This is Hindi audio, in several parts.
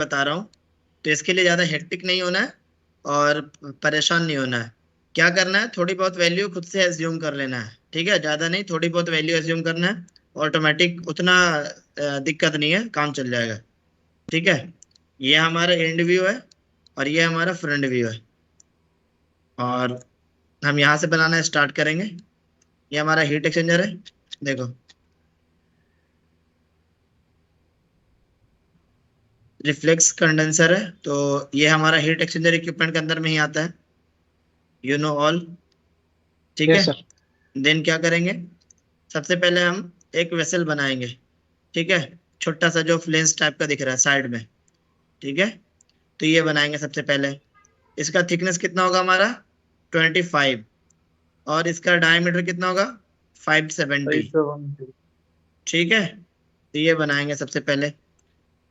बता रहा हूँ। तो इसके लिए ज़्यादा हेक्टिक नहीं होना है और परेशान नहीं होना है। क्या करना है, थोड़ी बहुत वैल्यू खुद से एज्यूम कर लेना है। ठीक है, ज़्यादा नहीं, थोड़ी बहुत वैल्यू एज्यूम करना है। ऑटोमेटिक उतना दिक्कत नहीं है, काम चल जाएगा। ठीक है, ये हमारा एंड व्यू है और ये हमारा फ्रंट व्यू है। और हम यहाँ से बनाना स्टार्ट करेंगे। ये हमारा हीट एक्सचेंजर है, देखो। रिफ्लेक्स कंडेंसर है, तो ये हमारा हीट एक्सचेंजर इक्विपमेंट के अंदर में ही आता है, यू नो ऑल। ठीक है, यस सर। देन क्या करेंगे, सबसे पहले हम एक वेसल बनाएंगे। ठीक है, छोटा सा जो फ्लेंस टाइप का दिख रहा है साइड में। ठीक है, तो ये बनाएंगे सबसे पहले। इसका थिकनेस कितना होगा हमारा, 25। और इसका डायमीटर कितना होगा, 570। 570। ठीक है, तो ये बनाएंगे सबसे पहले।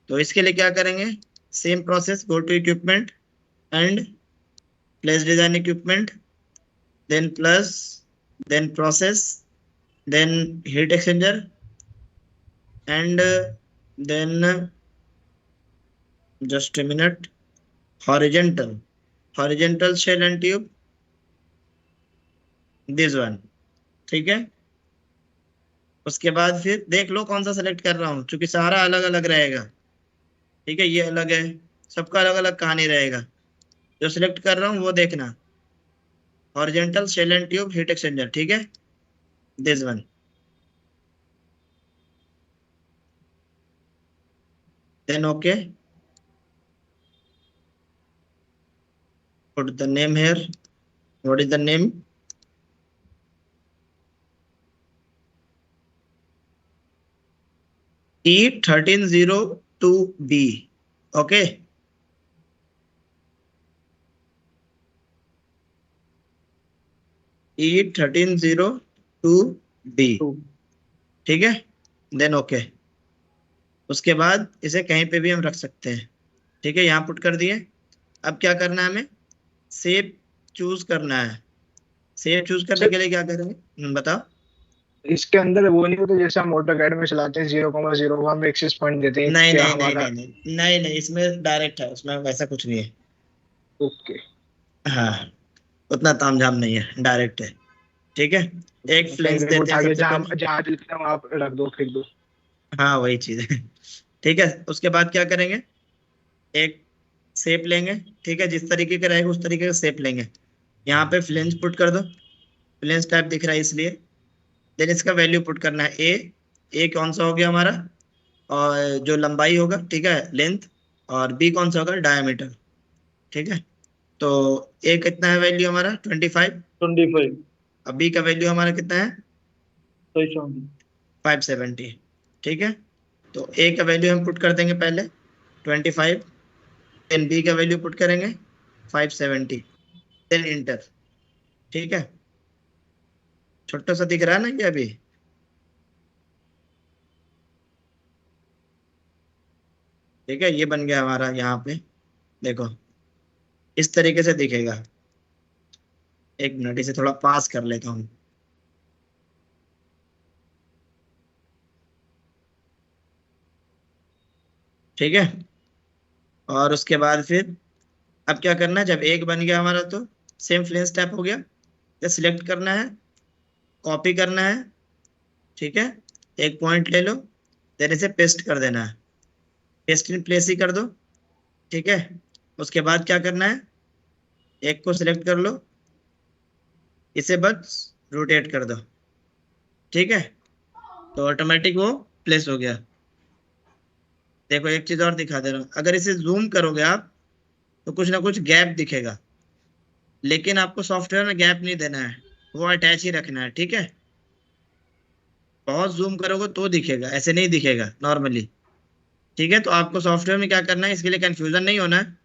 तो इसके लिए क्या करेंगे, same process, go to equipment and place design equipment, then plus, then process, then heat exchanger and then just a minute, horizontal, horizontal shell and tube, this one। ठीक है, उसके बाद फिर देख लो कौन सा सेलेक्ट कर रहा हूँ, क्योंकि सारा अलग अलग रहेगा। ठीक है, ये अलग है, सबका अलग अलग कहानी रहेगा। जो सिलेक्ट कर रहा हूँ वो देखना, horizontal shell and tube heat exchanger. ठीक है, this one, then okay, put the name here, what is the name, E1302B। Okay, E1302B। Two. ठीक है, देन ओके। उसके बाद इसे कहीं पे भी हम रख सकते हैं। ठीक है, यहाँ पुट कर दिए। अब क्या करना है हमें, शेप चूज करना है। शेप चूज करने सर के लिए क्या करेंगे, बताओ। इसके अंदर वो नहीं होता जैसे हम ऑटोकैड में चलाते हैं 0,0 हम एक्सिस पॉइंट देते हैं नहीं क्या नहीं नहीं हमारा। नहीं नहीं नहीं नहीं, इसमें डायरेक्ट है, उसमें वैसा कुछ नहीं है। ओके। हाँ, उतना तामझाम नहीं है, डायरेक्ट है। ठीक है, एक कहीं फ्लेंस पे भी देते हैं उठा के सबसे जहाँ पहले। जहाँ दिखता है वहां पे रख दो फेंक दो। हाँ, वही चीज है। ठीक है, उसके बाद क्या करेंगे, एक शेप लेंगे। ठीक है, जिस तरीके का रहेगा उस तरीके का शेप लेंगे। यहाँ पे फ्लेंस पुट कर दो, फ्लेंस टाइप दिख रहा है इसलिए। देन इसका वैल्यू पुट करना है ए। ए कौन सा हो गया हमारा, और जो लंबाई होगा, ठीक है, लेंथ। और बी कौन सा होगा, डायमीटर। ठीक है, तो ए कितना है वैल्यू हमारा, 25। 25। अब बी का वैल्यू हमारा कितना है, सही समझ। 570। ठीक है, तो ए का वैल्यू हम पुट कर देंगे पहले, 25। देन बी का वैल्यू पुट करेंगे, 570। Then enter. ठीक है, छोटा सा दिख रहा है ना ये अभी। ठीक है, ये बन गया हमारा यहाँ पे, देखो, इस तरीके से दिखेगा। एक मिनट, इसे थोड़ा पास कर लेता हूँ। ठीक है, और उसके बाद फिर अब क्या करना है, जब एक बन गया हमारा तो सेम फ्लेंस टैप हो गया। तो सिलेक्ट करना है, कॉपी करना है। ठीक है, एक पॉइंट ले लो, देन इसे पेस्ट कर देना है। पेस्ट इन प्लेस ही कर दो। ठीक है, उसके बाद क्या करना है, एक को सिलेक्ट कर लो, इसे बस रोटेट कर दो। ठीक है, तो ऑटोमेटिक वो प्लेस हो गया। देखो, एक चीज और दिखा दे रहा हूँ, अगर इसे जूम करोगे आप तो कुछ ना कुछ गैप दिखेगा। लेकिन आपको सॉफ्टवेयर में गैप नहीं देना है, वो अटैच ही रखना है। ठीक है, बहुत जूम करोगे तो दिखेगा, ऐसे नहीं दिखेगा नॉर्मली। ठीक है, तो आपको सॉफ्टवेयर में क्या करना है, इसके लिए कंफ्यूजन नहीं होना है।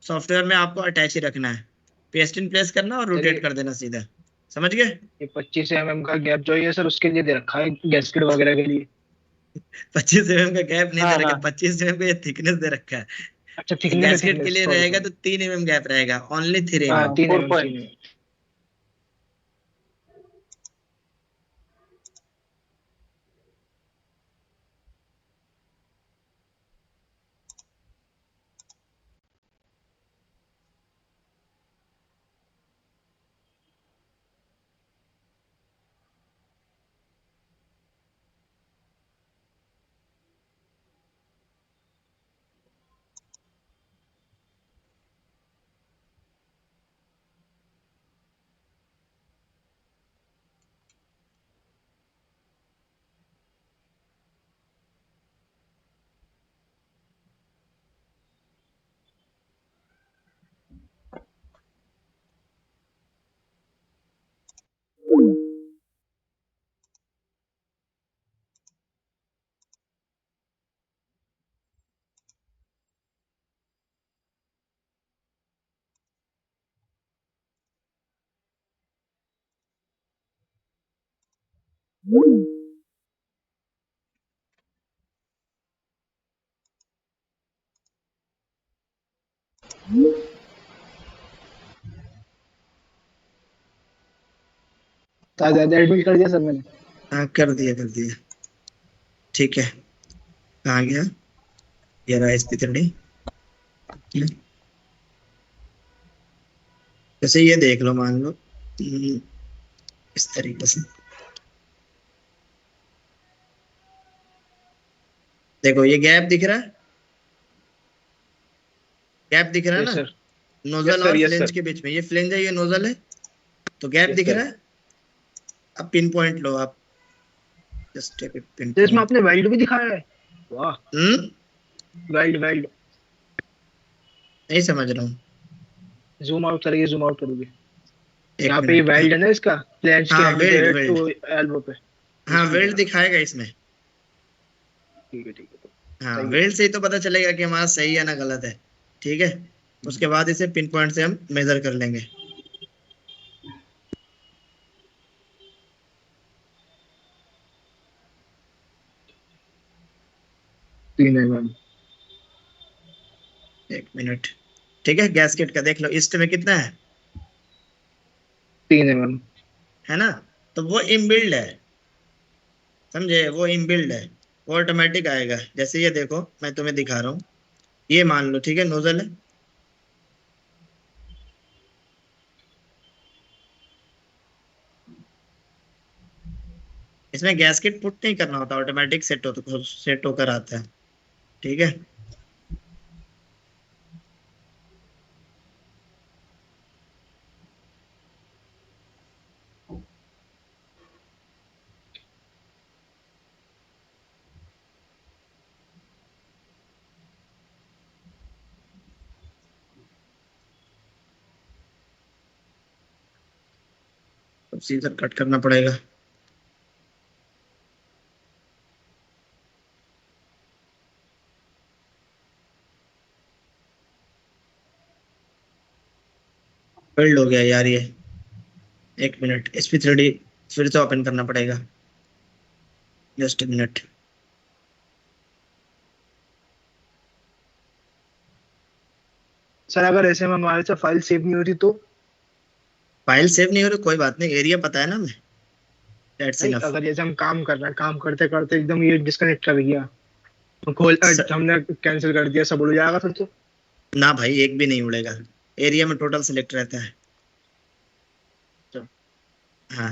सॉफ्टवेयर में आपको अटैच ही रखना है, पेस्ट इन प्लेस करना और सर रोटेट कर देना सीधा। समझ गए। ये 25 का गैप जो है सर उसके लिए दे रखा है गैस्केट वगैरह के लिए। 25 mm का गैप नहीं दे हाँ रखा, हाँ। 25 mm का ये थिकनेस दे रखा अच्छा है। थिकनेस है गैसकेट के थिकनेस लिए सॉरी रहेगा सॉरी। तो 3 mm गैप रहेगा, ओनली 3 हाँ mm। 3 mm। एडमिट कर दिया सर मैंने। हाँ कर दिया कर दिया। ठीक है, कहाँ गया? ये रहा SP30। जैसे ये देख लो, मान लो इस तरीके से। देखो ये गैप दिख रहा है, गैप दिख रहा है यस ना, सर। Nozzle yes sir. और यस फ्लेंज सर। के बीच में। ये फ्लेंज है, ये नोजल है, तो गैप यस दिख सर। रहा है। अब पिन पॉइंट लो आप, जस्ट टेक इट पिन तो इसमें पॉइंट। आपने वेल्ड भी दिखाया है। वाह। हम्म। वेल्ड वेल्ड। नहीं समझ रहा हूँ। जूम आउट करिए, जूम आउट करोगे। एक यहाँ पे ये मिनट का। वेल्ड है ना इसका, फ्लैंज के हाँ एंड वेल्ड पे वेल्ड। टू एल्बो पे। हाँ इसमें वेल्ड दिखा। दिखाएगा इसमें। ठीक है, ठीक है, तो हाँ सही है। वेल्ड से ही तो पता चलेगा कि हमारा सही है ना गलत है। ठीक है, उसके बाद इसे पिन पॉइंट से हम मेजर कर लेंगे। 3 mm। एक मिनट। ठीक है, गैसकेट का देख लो, ईस्ट में कितना है? 3 mm। है ना, तो वो इनबिल्ड है, समझे? वो इनबिल्ड है, वो ऑटोमेटिक आएगा। जैसे ये देखो, मैं तुम्हें दिखा रहा हूँ। ये मान लो, ठीक है, नोजल है। इसमें गैसकेट पुट नहीं करना होता, ऑटोमेटिक सेट होकर आता है। ठीक है। तो सीजर कट करना पड़ेगा। बिल्ड हो गया यार ये। एक मिनट, SP3D फिर से ओपन करना पड़ेगा। Just minute. सर अगर ऐसे में हमारे से फाइल सेव नहीं होती तो? फाइल सेव नहीं हो रही, कोई बात नहीं, एरिया पता है ना हमें। दैट्स नहीं, इनफ। अगर जैसे हम काम कर रहे हैं, काम करते करते एकदम ये डिस्कनेक्ट कर गया, तो खोल हमने कैंसिल कर दिया, सब उड़ जाएगा फिर तो? ना भाई, एक भी नहीं उड़ेगा। एरिया में टोटल सिलेक्ट रहता है। अच्छा। हाँ,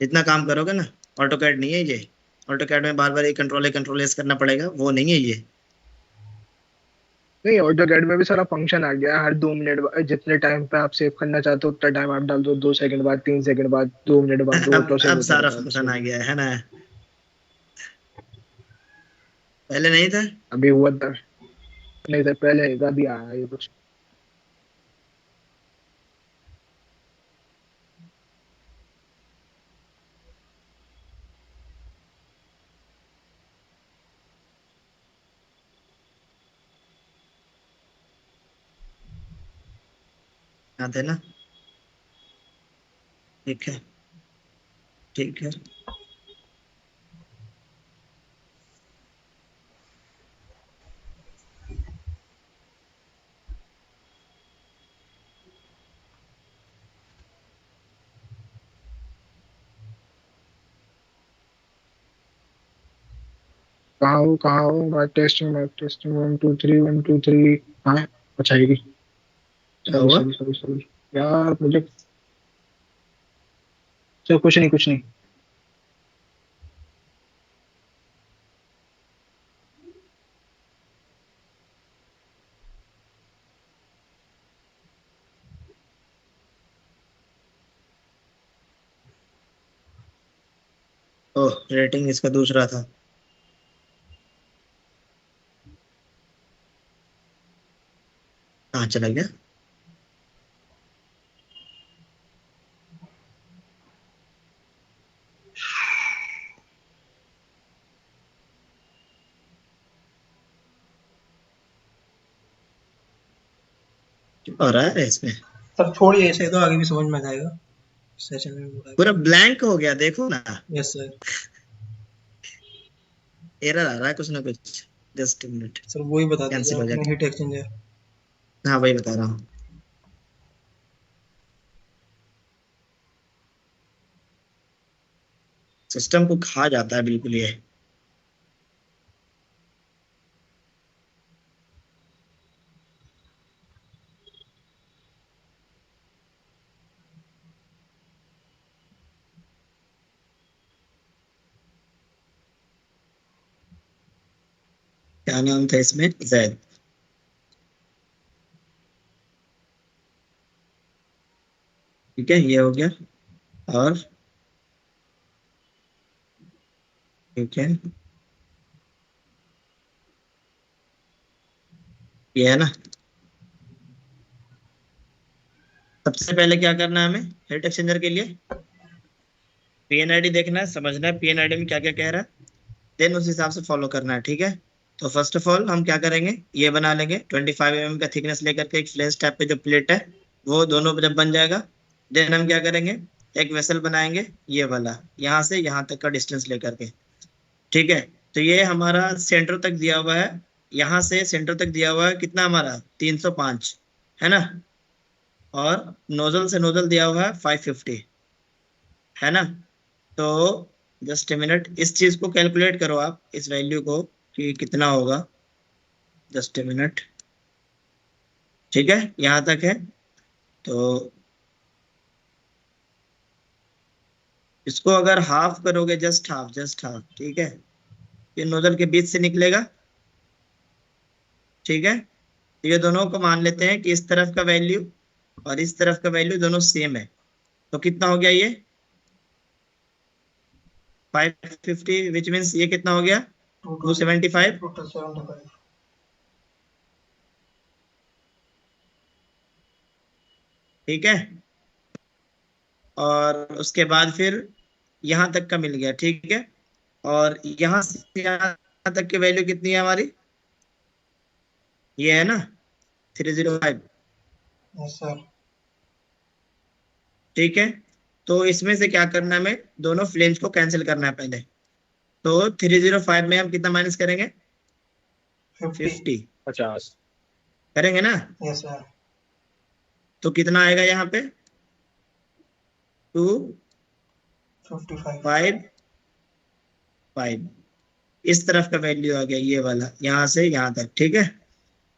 जितना काम करोगे ना। ऑटो कैड नहीं है ये। ऑटो कैड में बार बार ये कंट्रोल एस करना पड़ेगा, वो नहीं है ये। नहीं, ऑटोकैड में भी सारा फंक्शन आ गया है, हर 2 मिनट बाद जितने टाइम पे आप सेव करना चाहते हो उतना टाइम आप डाल दो, 2 सेकंड बाद, 3 सेकंड बाद, 2 मिनट बाद, वो ऑटो सेव अब होता सारा रहता है फंक्शन सेव। आ गया है ना। पहले नहीं था। अभी हुआ था। नहीं था पहले, नहीं था, अभी आया है ये कुछ। आते ना। ठीक है। ठीक है। कहाँ हो, बात टेस्टिंग 1 2 3 1 2 3। हाँ। अच्छा है। क्या सॉरी हुआ? Sorry sorry sorry. यार मुझे। चलो कुछ नहीं, कुछ नहीं। ओह, रेटिंग इसका दूसरा था। कहाँ चला गया? क्या हो रहा है इसमें? सब छोड़िए, ऐसे तो आगे भी समझ में आ जाएगा। सेशन में बोला पूरा ब्लैंक हो गया, देखो ना। Yes sir. एरर आ रहा है कुछ ना कुछ। जस्ट मिनट, सर वही बता दीजिए कैंसिल हो आपने जाएगा। Heat exchanger. हाँ वही बता रहा हूँ। सिस्टम को खा जाता है बिल्कुल ये। क्या नाम था इसमें, जैद। ठीक है, ये हो गया। और ठीक है, ये है ना। सबसे पहले क्या करना है हमें हीट एक्सचेंजर के लिए, पीएनआईडी देखना है, समझना है पीएनआईडी में क्या क्या कह रहा है, देन उस हिसाब से फॉलो करना है। ठीक है, तो फर्स्ट ऑफ ऑल हम क्या करेंगे, ये बना लेंगे 25 mm का थिकनेस लेकर के एक फ्लेंस टाइप पे जो प्लेट है, वो दोनों जब बन जाएगा, देन हम क्या करेंगे, एक वेसल बनाएंगे ये वाला, यहाँ से यहाँ तक का डिस्टेंस लेकर के। ठीक है, तो ये हमारा सेंटर तक दिया हुआ है, यहाँ से सेंटर तक दिया हुआ है कितना हमारा 305, है ना। और नोजल से नोजल दिया हुआ है 550, है ना। तो जस्ट ए मिनट, इस चीज को कैलकुलेट करो आप, इस वैल्यू को कि कितना होगा। Just a minute. ठीक है, यहाँ तक है। तो इसको अगर हाफ करोगे, जस्ट हाफ, जस्ट हाफ, ठीक है, ये नोजल के बीच से निकलेगा। ठीक है, तो ये दोनों को मान लेते हैं कि इस तरफ का वैल्यू और इस तरफ का वैल्यू दोनों सेम है। तो कितना हो गया ये 550, विच मीन्स ये कितना हो गया 275। टोटल 75। ठीक है, और उसके बाद फिर यहाँ तक का मिल गया। ठीक है, और यहाँ से यहाँ तक की वैल्यू कितनी है हमारी, ये है ना 305। Yes sir. ठीक है, तो इसमें से क्या करना है, हमें दोनों फ्लेंज को कैंसिल करना है पहले। तो 305 में हम कितना माइनस करेंगे, 50 50। करेंगे ना। Yes sir. तो कितना आएगा यहाँ पे 55। 255, इस तरफ का वैल्यू आ गया ये वाला, यहाँ से यहाँ तक। ठीक है,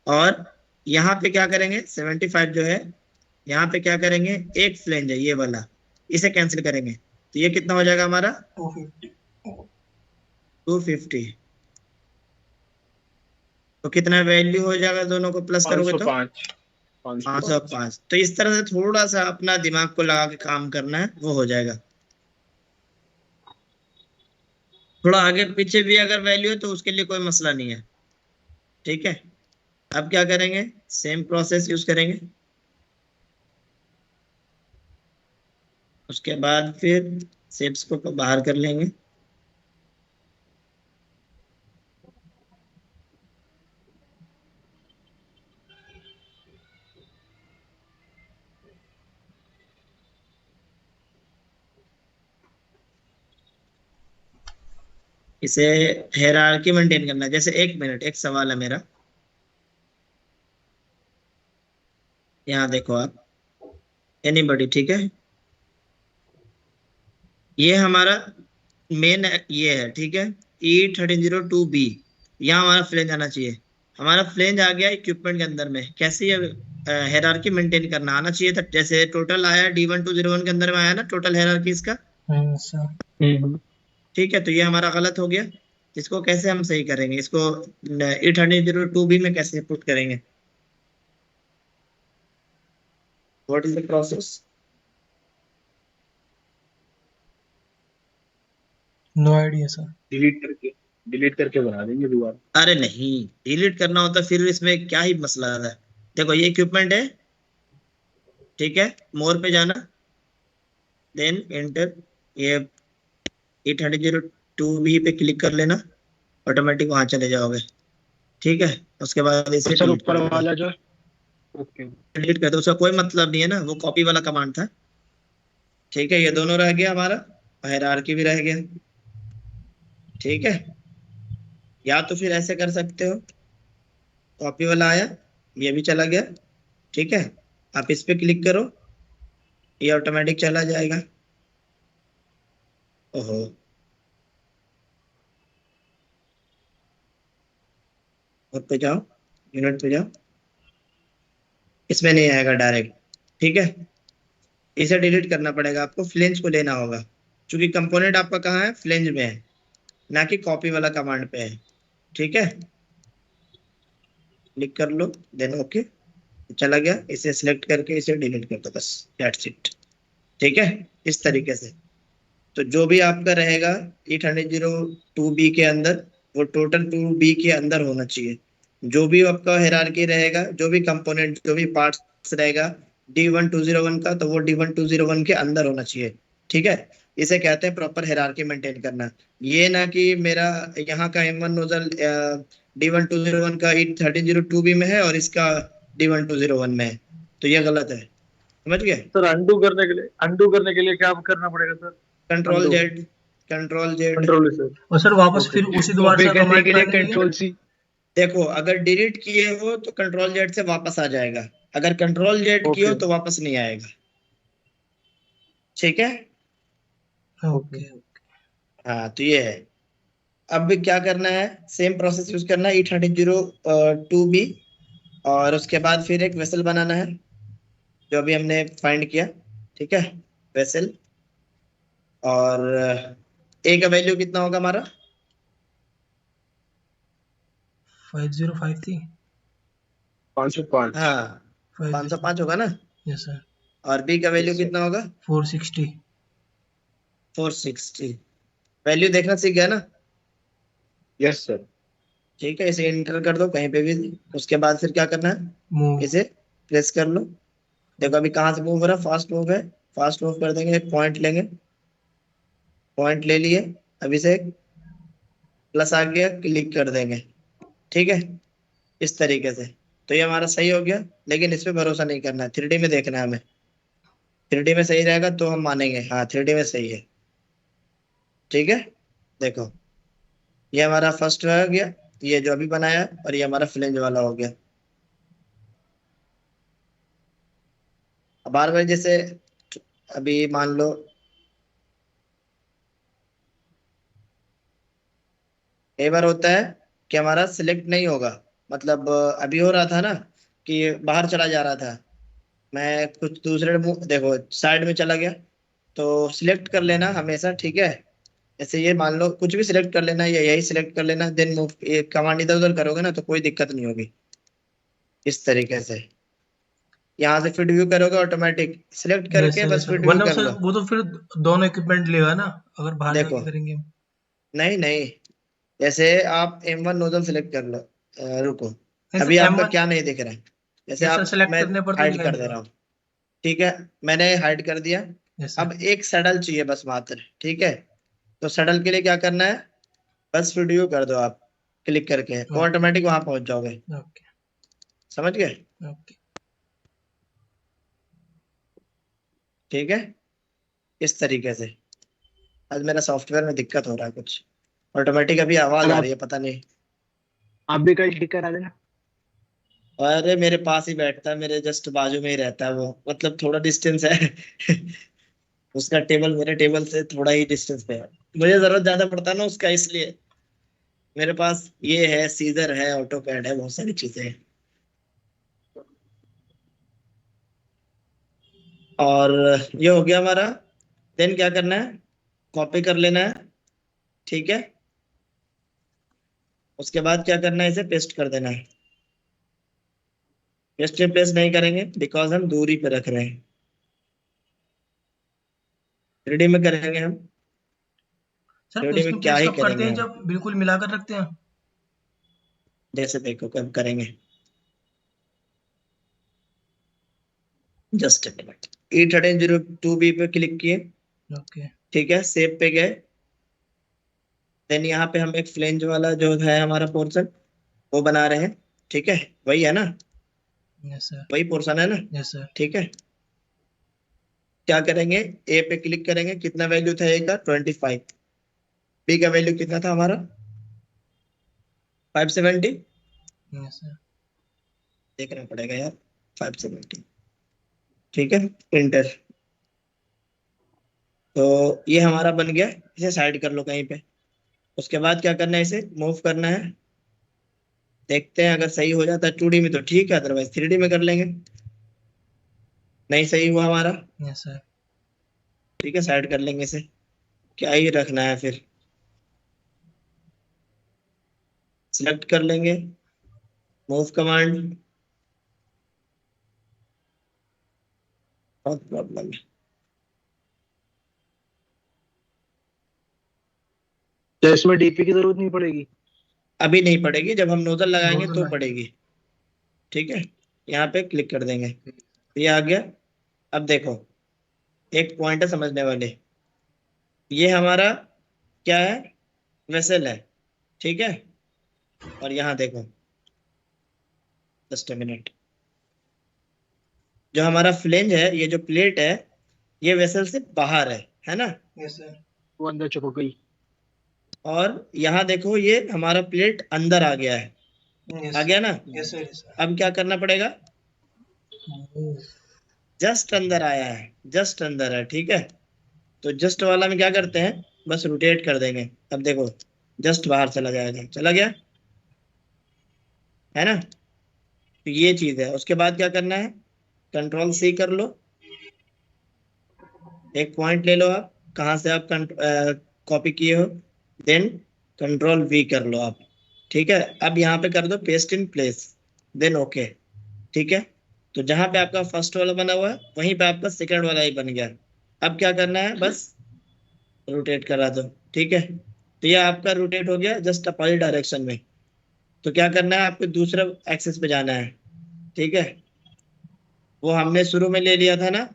और यहाँ पे क्या करेंगे 75 जो है, यहाँ पे क्या करेंगे, एक फ्लेंज है ये वाला, इसे कैंसिल करेंगे, तो ये कितना हो जाएगा हमारा 250। 250। तो कितना वैल्यू हो जाएगा, दोनों को प्लस करोगे तो 505। 505। तो इस तरह से थोड़ा सा अपना दिमाग को लगा के काम करना है, वो हो जाएगा। थोड़ा आगे पीछे भी अगर वैल्यू है तो उसके लिए कोई मसला नहीं है। ठीक है, अब क्या करेंगे, सेम प्रोसेस यूज करेंगे। उसके बाद फिर शेप्स को बाहर कर लेंगे। इसे हायरार्की मेंटेन करना है। जैसे एक मिनट, एक सवाल है मेरा, यहाँ देखो आप, एनीबॉडी, ठीक है, ये हमारा मेन ये है। ठीक है, E1302B, यहाँ हमारा फ्लेंज आना चाहिए। हमारा फ्लेंज आ गया इक्विपमेंट के अंदर में, कैसे ये हायरार्की मेंटेन करना आना चाहिए था। जैसे टोटल आया D1201 के अंदर में आया ना टोटल हायरार्की इसका। सर। ठीक है, तो ये हमारा गलत हो गया। इसको कैसे हम सही करेंगे, इसको E1302B में कैसे पुट करेंगे, what is the process. No idea sir. Delete करके बना देंगे दोबारा। अरे नहीं, डिलीट करना होता फिर इसमें क्या ही मसला है। देखो ये इक्विपमेंट है, ठीक है, मोर पे जाना, देन एंटर, ये 802B पे क्लिक कर लेना, ऑटोमेटिक वहां चले जाओगे। ठीक है, उसके बाद इसे सर डिलीट कर ऊपर देना। वाला जो, ओके। डिलीट कर दो, उसका कोई मतलब नहीं है ना, वो कॉपी वाला कमांड था। ठीक है, ये दोनों रह गया हमारा, हायरार्की भी रह गया। ठीक है, या तो फिर ऐसे कर सकते हो, कॉपी वाला आया, ये भी चला गया। ठीक है, आप इस पे क्लिक करो, ये ऑटोमेटिक चला जाएगा। ओहो, और पे जाओ, यूनिट पे जाओ, इसमें नहीं आएगा डायरेक्ट। ठीक है, इसे डिलीट करना पड़ेगा आपको, फ्लेंज को लेना होगा, क्योंकि कंपोनेंट आपका कहाँ है, फ्लेंज में है, ना कि कॉपी वाला कमांड पे है। ठीक है, क्लिक कर लो, देन ओके, चला गया। इसे सिलेक्ट करके इसे डिलीट कर दो, बस दैट्स इट। ठीक है, इस तरीके से। तो जो भी आपका रहेगा 802B के अंदर, वो टोटल 2B के अंदर होना चाहिए। जो भी आपका हायरार्की रहेगा, जो भी कंपोनेंट, जो भी पार्ट्स रहेगा D1201 का, तो वो D1201 के अंदर होना चाहिए। ठीक है, इसे कहते हैं प्रॉपर हायरार्की मेंटेन करना। ये ना कि मेरा यहाँ का M1 नोजल D1201 का 1302B में है और इसका D1201 में है, तो ये गलत है। समझ गए? सर अंडू करने के लिए क्या करना पड़ेगा sir? Control Z, control Z. Control sir. और सर वापस ओके। फिर उसी दोबारा कॉपी से करने कमांड के पे लिए आने के लिए कंट्रोल सी। देखो, अगर डिलीट किए हो तो कंट्रोल जेड से वापस आ जाएगा, अगर कंट्रोल जेड किए हो ओके। तो वापस नहीं आएगा। ठीक है, ओके। हाँ, तो ये है। अब क्या करना है, सेम प्रोसेस यूज करना है, 802B, और उसके बाद फिर एक वेसल बनाना है, जो अभी हमने फाइंड किया। ठीक है, वेसल, और ए का वैल्यू कितना होगा हमारा, 5053। 505। हाँ 505 होगा ना, यस सर। और बी का वैल्यू Yes, sir. कितना होगा, 460। 460। वैल्यू देखना सीख गया ना? Yes sir. ठीक है, इसे एंटर कर दो कहीं पे भी। उसके बाद फिर क्या करना है, मूव। इसे प्रेस कर लो। देखो अभी कहाँ से मूव हो रहा है, फास्ट मूव है, फास्ट मूव कर देंगे, एक पॉइंट लेंगे, पॉइंट ले लिए, अभी से प्लस आ गया, क्लिक कर देंगे। ठीक है, इस तरीके से। तो ये हमारा सही हो गया, लेकिन इस पे भरोसा नहीं करना है, 3D में देखना है हमें। 3D में सही रहेगा तो हम मानेंगे, हाँ 3D में सही है। ठीक है, देखो ये हमारा फर्स्ट हो गया, ये जो अभी बनाया है, और ये हमारा फ्लेंज वाला हो गया। अब बार बार जैसे अभी मान लो कई बार होता है कि हमारा सिलेक्ट नहीं होगा, मतलब अभी हो रहा था ना कि बाहर चला जा रहा था, मैं कुछ दूसरे देखो साइड में चला गया, तो सिलेक्ट कर लेना हमेशा। ठीक है, जैसे ये मान लो कुछ भी सिलेक्ट कर लेना, या यही सिलेक्ट कर लेना, देन मूव, ये कमांड इधर उधर करोगे ना तो कोई दिक्कत नहीं होगी। इस तरीके से यहाँ से फीड व्यू करोगे, ऑटोमेटिक सिलेक्ट यस करके सर, बस सर। फीड व्यू वरना कर सर लो। वो तो फिर दोनों इक्विपमेंट लेगा ना, अगर बाहर देखो, जाके करेंगे हम। नहीं नहीं, जैसे आप M1 नोजल सिलेक्ट कर लो, रुको, नहीं अभी सर, आपका M1। क्या नहीं दिख रहा है, जैसे यस सर, आप, सेलेक्ट मैं करने पर तो हाइड दिखाई कर दे देगा। रहा हूँ। ठीक है, मैंने हाइड कर दिया। Yes sir. अब एक सडल चाहिए बस मात्र। ठीक है, तो सडल के लिए क्या करना है, बस वीडियो कर दो आप, क्लिक करके वो ओके। ऑटोमेटिक वहां पहुंच जाओगे। ओके। समझ गए? ओके। ठीक है, इस तरीके से। आज मेरा सॉफ्टवेयर में दिक्कत हो रहा है कुछ, ऑटोमेटिक अभी आवाज सर आ रही है, पता नहीं। आप भी कल ठीक करा देना। अरे मेरे पास ही बैठता है, मेरे जस्ट बाजू में ही रहता है वो, मतलब थोड़ा डिस्टेंस है उसका टेबल मेरे टेबल से थोड़ा ही डिस्टेंस पे है, मुझे जरूरत ज्यादा पड़ता है ना उसका, इसलिए मेरे पास ये है, सीजर है, ऑटो पैड है, बहुत सारी चीजें हैं। और ये हो गया हमारा। देन क्या करना है, कॉपी कर लेना है। ठीक है, उसके बाद क्या करना है, इसे पेस्ट कर देना है। पेस्ट पेस्ट नहीं करेंगे बिकॉज हम दूरी पे रख रहे हैं, 3D में करेंगे हम। सर 3D पेस्ट में टू क्या पेस्ट ही कब करते करेंगे हैं, हम, जब बिल्कुल मिलाकर रखते हैं? जैसे देखो कब करेंगे, जस्ट 802B पे क्लिक किए। ओके। ठीक है, सेव पे गए। देन यहाँ पे हम एक फ्लेंज वाला जो है हमारा पोर्शन, वो बना रहे हैं। ठीक है, वही है ना, यस सर। वही पोर्शन है ना। Yes sir. ठीक है, क्या करेंगे, ए पे क्लिक करेंगे, कितना वैल्यू था ए का 25, बी का वैल्यू कितना था हमारा 570, यस सर। देखना पड़ेगा यार 570, ठीक है इंटर। तो ये हमारा बन गया, इसे साइड कर लो कहीं पे। उसके बाद क्या करना है, इसे मूव करना है, देखते हैं अगर सही हो जाता है 2D में तो ठीक है, अदरवाइज 3D में कर लेंगे। नहीं सही हुआ हमारा, यस सर। ठीक है साइड कर लेंगे इसे, क्या ही रखना है फिर, सिलेक्ट कर लेंगे, मूव कमांड, बहुत प्रॉब्लम है। तो इसमें डीपी की जरूरत नहीं पड़ेगी? अभी नहीं पड़ेगी, जब हम नोजल लगाएंगे नोजल तो लगे। पड़ेगी, ठीक है। यहाँ पे क्लिक कर देंगे, ये आ गया। अब देखो एक पॉइंट है समझने वाले, ये हमारा क्या है, वेसल है, ठीक है। और यहाँ देखो, जस्ट अ मिनट, जो हमारा फ्लेंज है, ये जो प्लेट है, ये वेसल से बाहर है ना। Yes sir. वो अंदर चिपक गई। और यहाँ देखो ये हमारा प्लेट अंदर आ गया है, यस आ गया ना। Yes sir. Yes sir. अब क्या करना पड़ेगा, मूव। जस्ट अंदर आया है, जस्ट अंदर है, ठीक है। तो जस्ट वाला में क्या करते हैं, बस रोटेट कर देंगे। अब देखो जस्ट बाहर चला जाएगा, चला गया है ना। तो ये चीज है। उसके बाद क्या करना है, कंट्रोल सी कर लो, एक पॉइंट ले लो आप, कहाँ से आप कॉपी किए हो, देन कंट्रोल वी कर लो आप, ठीक है। अब यहाँ पे कर दो paste in place, then okay, ठीक है। तो जहां पे आपका फर्स्ट वाला बना हुआ है वहीं पे आपका सेकंड वाला ही बन गया। अब क्या करना है, बस रोटेट करा दो, ठीक है। तो ये आपका रोटेट हो गया जस्ट अपोजिट डायरेक्शन में। तो क्या करना है, आपको दूसरा एक्सिस पे जाना है, ठीक है। वो हमने शुरू में ले लिया था ना,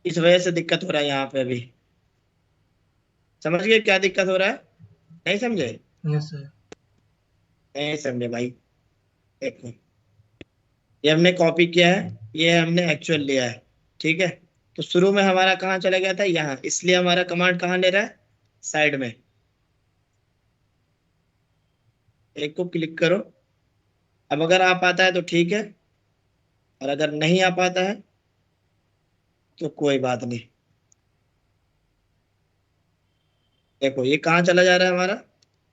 इस वजह से दिक्कत हो रहा है यहाँ पे अभी। समझ गए क्या दिक्कत हो रहा है, नहीं समझे? Yes sir. नहीं समझे भाई, देखो ये हमने कॉपी किया है, ये हमने एक्चुअल लिया है, ठीक है। तो शुरू में हमारा कहाँ चला गया था, यहाँ, इसलिए हमारा कमांड कहाँ ले रहा है, साइड में। एक को क्लिक करो, अब अगर आ पाता है तो ठीक है, और अगर नहीं आ पाता है तो कोई बात नहीं। देखो ये कहाँ चला जा रहा है हमारा,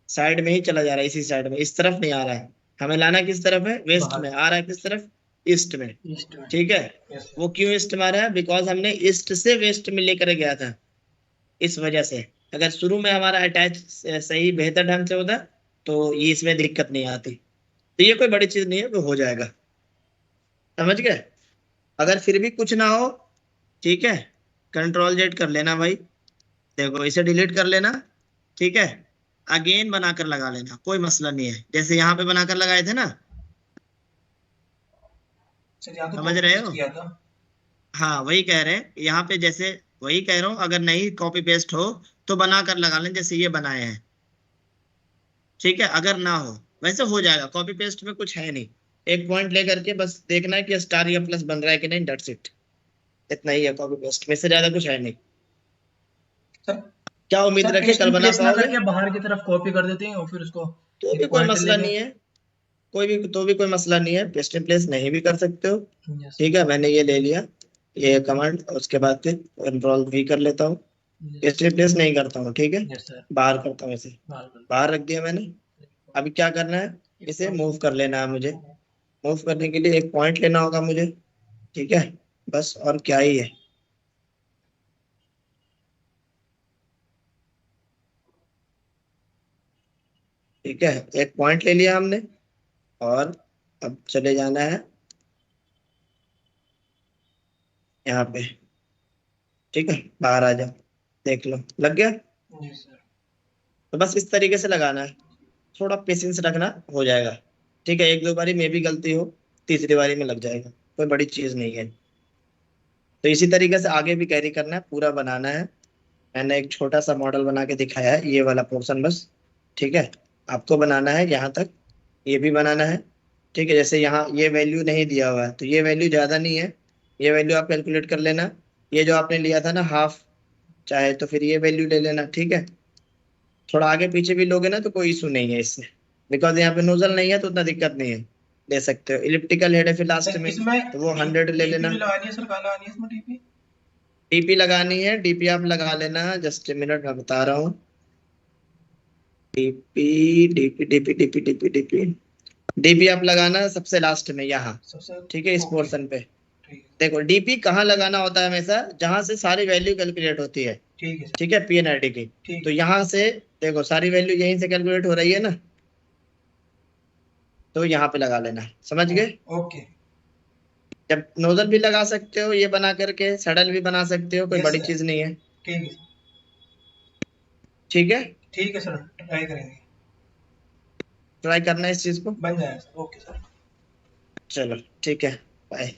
साइड में ही चला जा रहा है, इसी साइड में, इस तरफ नहीं आ रहा है। हमें लाना किस तरफ है, वेस्ट में, बाहर। आ रहा है किस तरफ, ईस्ट में, ईस्ट में। ठीक है। Yes sir. वो क्यों ईस्ट में आ रहा है, बिकॉज हमने ईस्ट से वेस्ट में लेकर गया था, इस वजह से। अगर शुरू में हमारा अटैच सही बेहतर ढंग से होता तो ये इसमें दिक्कत नहीं आती। तो ये कोई बड़ी चीज नहीं है, वो हो जाएगा, समझ गए। अगर फिर भी कुछ ना हो, ठीक है, कंट्रोल जेड कर लेना भाई, देखो इसे डिलीट कर लेना, ठीक है। अगेन बनाकर लगा लेना, कोई मसला नहीं है, जैसे यहाँ पे बनाकर लगाए थे ना, सर यहाँ तो समझ कॉपी रहे पेस्ट हो। किया था। हाँ वही कह रहे हैं यहाँ पे, जैसे वही कह रहा हूँ, अगर नहीं कॉपी पेस्ट हो तो बनाकर लगा लें जैसे ये बनाए हैं, ठीक है। अगर ना हो, वैसे हो जाएगा, कॉपी पेस्ट में कुछ है नहीं, एक पॉइंट लेकर के बस देखना है कि स्टार या प्लस बन रहा है कि नहीं, डेट्स इट, इतना ही है कॉपी पेस्ट में, से ज्यादा कुछ है नहीं। सर क्या उम्मीद सर रखे पेस्ट कल इन बना प्लेस ना पाओगे, करके बाहर की तरफ कॉपी कर देते हैं और फिर उसको तो भी एक कोई पॉइंट मसला लेके। नहीं है, कोई मसला नहीं है, पेस्ट इन प्लेस नहीं भी कर सकते हो, यस ठीक है। मैंने ये ले लिया, ये कमांड, उसके बाद फिर कंट्रोल भी कर लेता हूँ, पेस्ट इन प्लेस नहीं करता हूँ, ठीक है, यस सर। बाहर करता हूँ इसे, बाहर कर बाहर रख दिया मैंने। अभी क्या करना है, इसे मूव कर लेना है मुझे, मूव करने के लिए एक पॉइंट लेना होगा मुझे, ठीक है, बस और क्या ही है। ठीक है, एक पॉइंट ले लिया हमने, और अब चले जाना है यहाँ पे, ठीक है, बाहर आ जाओ, देख लो लग गया। Yes sir. तो बस इस तरीके से लगाना है, थोड़ा पेशेंस रखना, हो जाएगा, ठीक है। एक दो बारी में भी गलती हो, तीसरी बारी में लग जाएगा, कोई बड़ी चीज नहीं है। तो इसी तरीके से आगे भी कैरी करना है, पूरा बनाना है। मैंने एक छोटा सा मॉडल बना के दिखाया है, ये वाला पोर्शन बस, ठीक है। आपको बनाना है यहाँ तक, ये भी बनाना है, ठीक है। जैसे यहाँ ये वैल्यू नहीं दिया हुआ है तो ये वैल्यू ज्यादा नहीं है, ये वैल्यू आप कैलकुलेट कर लेना, ये जो आपने लिया था ना हाफ, चाहे तो फिर ये वैल्यू ले लेना, ठीक है। थोड़ा आगे पीछे भी लोगे ना तो कोई इशू नहीं है इससे, बिकॉज यहाँ पे नोजल नहीं है तो उतना दिक्कत नहीं है, ले सकते हो। इलिप्टिकल हेड है फिर लास्ट सर में, इसमें तो वो 100 ले लेना। भी लगानी है सर, कहाँ लगानी है इसमें टीपी? डीपी लगानी है, डीपी आप लगा लेना, जस्ट ए मिनट मैं बता रहा हूँ। DP DP DP DP DP DP DP आप लगाना सबसे लास्ट में यहाँ, सबसे ठीक है, इस ओके, पोर्शन पे। ठीक है देखो डीपी कहाँ लगाना होता है, हमेशा जहां से सारी वैल्यू कैलकुलेट होती है, ठीक है सर, ठीक है, पीएनआरडी की। ठीक तो है यहाँ से देखो सारी वैल्यू यहीं से कैलकुलेट हो रही है ना, तो यहाँ पे लगा लेना, समझ गए। ओके। जब नोजल भी लगा सकते हो ये बना करके, सडल भी बना सकते हो, कोई यस बड़ी सर, चीज नहीं है, ठीक है सर, ठीक है। ठीक है सर, ट्राई करेंगे, ट्राई करना है इस चीज को, बन जाएगा सर, ओके सर। चलो ठीक है, बाय।